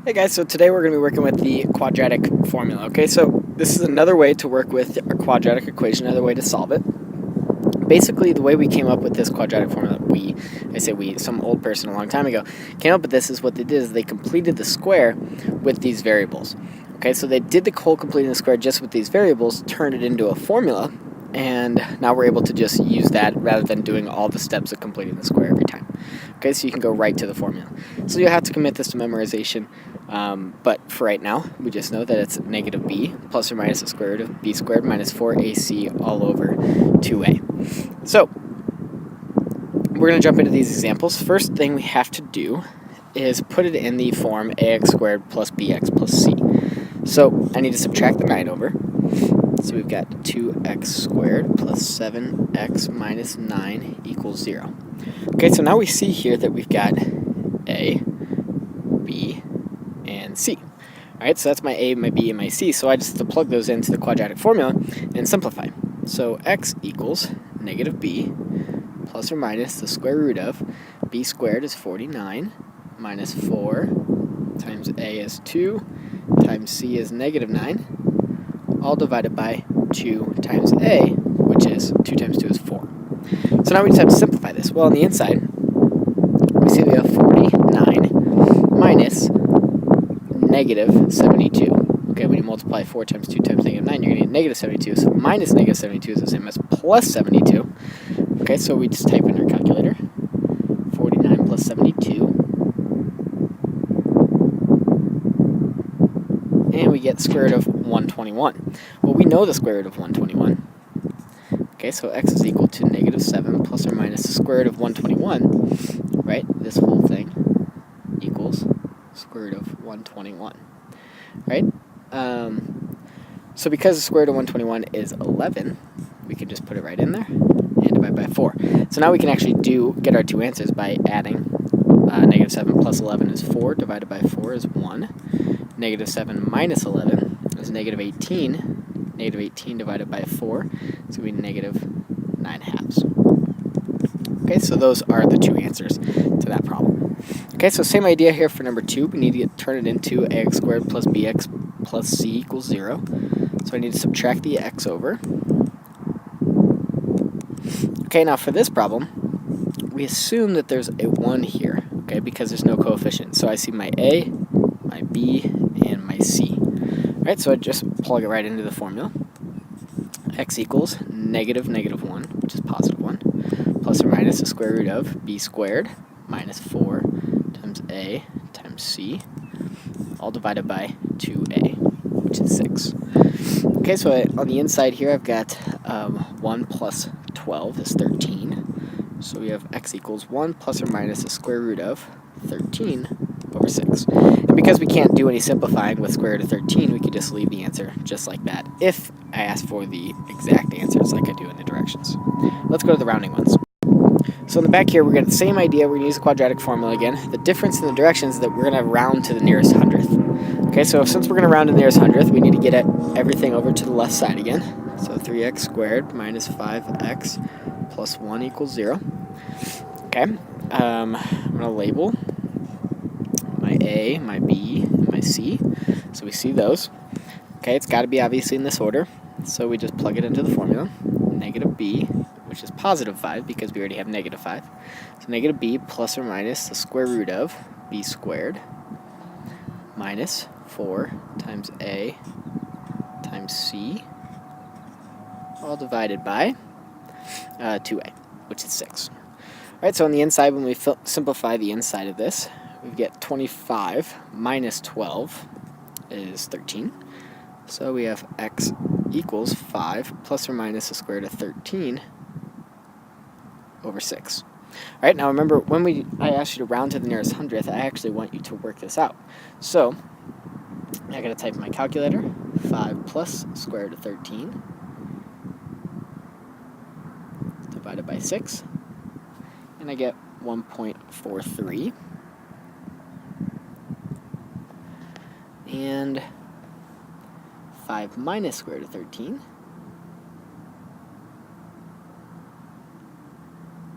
Hey guys, so today we're going to be working with the quadratic formula. Okay, so this is another way to work with a quadratic equation, another way to solve it. Basically, the way we came up with this quadratic formula, some old person a long time ago, came up with this is what they did is they completed the square with these variables. Okay, so they did the whole completing the square just with these variables, turned it into a formula, and now we're able to just use that rather than doing all the steps of completing the square every time. Okay, so you can go right to the formula. So you'll have to commit this to memorization, but for right now, we just know that it's negative b plus or minus the square root of b squared minus 4ac all over 2a. So we're going to jump into these examples. First thing we have to do is put it in the form ax squared plus bx plus c. So I need to subtract the 9 over. So we've got 2x squared plus 7x minus 9 equals 0. Okay, so now we see here that we've got a, b, and c. Alright, so that's my a, my b, and my c. So I just have to plug those into the quadratic formula and simplify. So x equals negative b plus or minus the square root of b squared is 49 minus 4 times a is 2 times c is negative 9, all divided by 2 times a, which is 2 times 2 is 4. So now we just have to simplify this. Well, on the inside, we see we have 49 minus negative 72. Okay, when you multiply 4 times 2 times negative 9, you're going to get negative 72. So minus negative 72 is the same as plus 72. Okay, so we just type in our calculator. 49 plus 72. And we get square root of 121. Well, we know the square root of 121. Okay, so x is equal to negative 7 plus or minus the square root of 121, right? This whole thing equals square root of 121, right? So because the square root of 121 is 11, we can just put it right in there and divide by 4. So now we can actually get our two answers by adding. Negative 7 plus 11 is 4, divided by 4 is 1. Negative 7 minus 11 is negative 18. Negative 18 divided by 4 is going to be negative 9 halves. Okay, so those are the two answers to that problem. Okay, so same idea here for number 2. We need to turn it into ax squared plus bx plus c equals 0. So I need to subtract the x over. Okay, now for this problem, we assume that there's a 1 here, okay, because there's no coefficient. So I see my a, my b, and my c. All right, so I just plug it right into the formula. X equals negative 1, which is positive 1, plus or minus the square root of b squared minus 4 times a times c, all divided by 2a, which is 6. Okay, so on the inside here I've got 1 plus 12 is 13. So we have x equals 1 plus or minus the square root of 13 over 6. And because we can't do any simplifying with square root of 13, we could just leave the answer just like that if I ask for the exact answers like I do in the directions. Let's go to the rounding ones. So in the back here, we're going to the same idea. We're going to use the quadratic formula again. The difference in the directions is that we're going to round to the nearest hundredth. Okay, so since we're going to round to the nearest hundredth, we need to get everything over to the left side again. So 3x squared minus 5x plus 1 equals 0. Okay, I'm going to label my a, my b, and my c. So we see those. Okay, it's got to be obviously in this order. So we just plug it into the formula. Negative b, which is positive 5 because we already have negative 5. So negative b plus or minus the square root of b squared minus 4 times a times c, all divided by 2a, which is 6. All right, so on the inside, when we simplify the inside of this, we get 25 minus 12 is 13. So we have x equals 5 plus or minus the square root of 13 over 6. All right, now remember, when I asked you to round to the nearest hundredth, I actually want you to work this out. So I got to type in my calculator, 5 plus square root of 13 divided by 6, and I get 1.43. And 5 minus square root of 13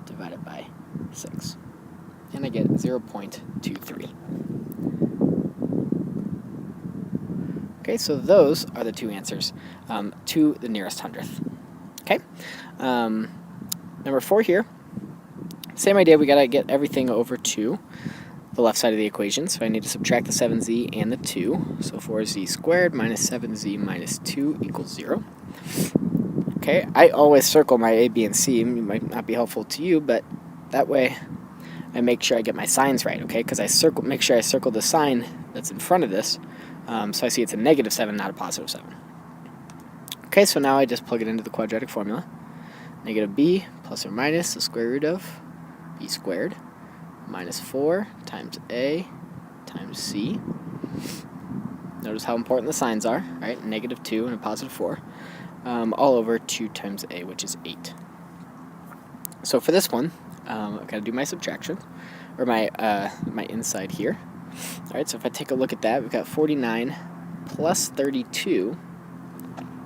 divided by 6. And I get 0.23. Okay, so those are the two answers to the nearest hundredth. Okay, number 4 here, same idea, we gotta get everything over to the left side of the equation, so I need to subtract the 7z and the 2, so 4z squared minus 7z minus 2 equals 0. Okay, I always circle my a, b, and c. It might not be helpful to you, but that way I make sure I get my signs right, okay, because make sure I circle the sign that's in front of this, so I see it's a negative 7, not a positive 7. Okay, so now I just plug it into the quadratic formula. Negative b plus or minus the square root of b squared minus 4 times a times c. Notice how important the signs are, right? Negative 2 and a positive 4. All over 2 times a, which is 8. So for this one, I've got to do my subtraction, or my inside here. All right, so if I take a look at that, we've got 49 plus 32.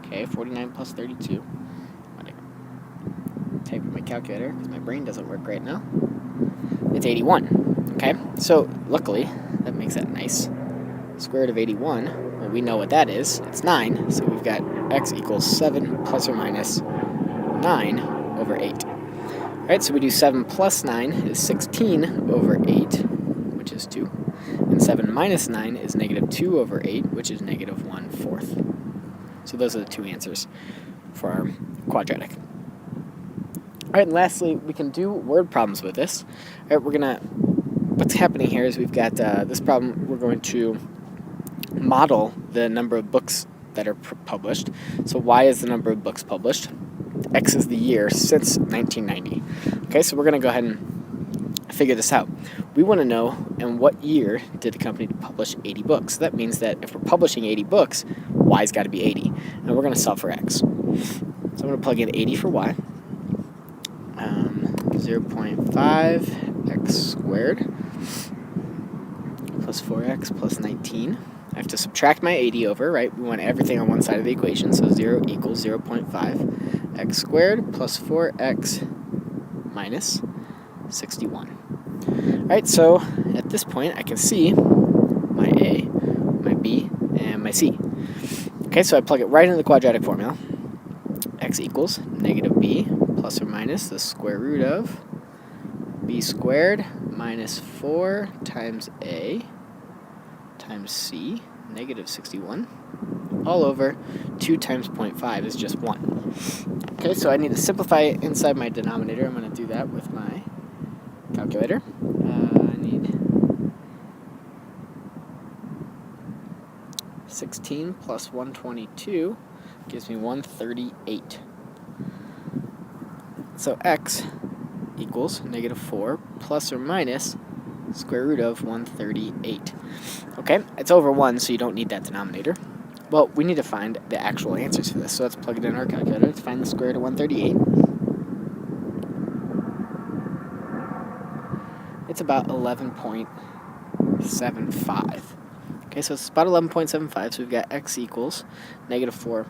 Okay, 49 plus 32. I'm going to type in my calculator because my brain doesn't work right now. It's 81. Okay, so luckily that makes that nice. Square root of 81, well, we know what that is. It's 9, so we've got x equals 7 plus or minus 9 over 8. All right, so we do 7 plus 9 is 16 over 8, which is 2. And 7 minus 9 is negative 2 over 8, which is negative 1/4. So those are the two answers for our quadratic. All right, and lastly, we can do word problems with this. All right, what's happening here is we've got this problem. We're going to model the number of books that are published. So y is the number of books published. X is the year since 1990. Okay, so we're going to go ahead and figure this out. We want to know in what year did the company publish 80 books. So that means that if we're publishing 80 books, y's got to be 80. And we're going to solve for x. So I'm going to plug in 80 for y. 0.5 x squared plus 4x plus 19. I have to subtract my 80 over, right? We want everything on one side of the equation, so 0 equals 0.5 x squared plus 4x minus 61. All right, so at this point, I can see my a, my b, and my c. Okay, so I plug it right into the quadratic formula. X equals negative b plus or minus the square root of b squared minus 4 times a times c, negative 61, all over 2 times 0.5 is just 1. Okay, so I need to simplify it inside my denominator. I'm going to do that with my calculator. I need 16 plus 122 gives me 138. So x equals negative 4 plus or minus square root of 138. Okay, it's over 1, so you don't need that denominator. Well, we need to find the actual answers for this, so let's plug it in our calculator. Let's find the square root of 138. It's about 11.75. Okay, so it's about 11.75, so we've got x equals negative 4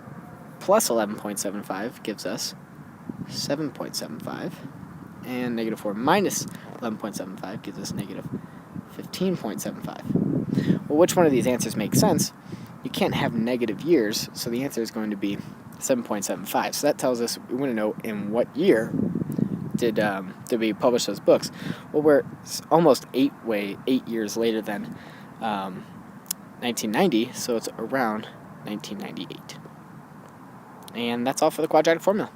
plus 11.75 gives us 7.75, and negative 4 minus 11.75 gives us negative 15.75. Well, which one of these answers makes sense? You can't have negative years, so the answer is going to be 7.75. So that tells us we want to know in what year did we publish those books. Well, we're almost 8 years later than 1990, so it's around 1998. And that's all for the quadratic formula.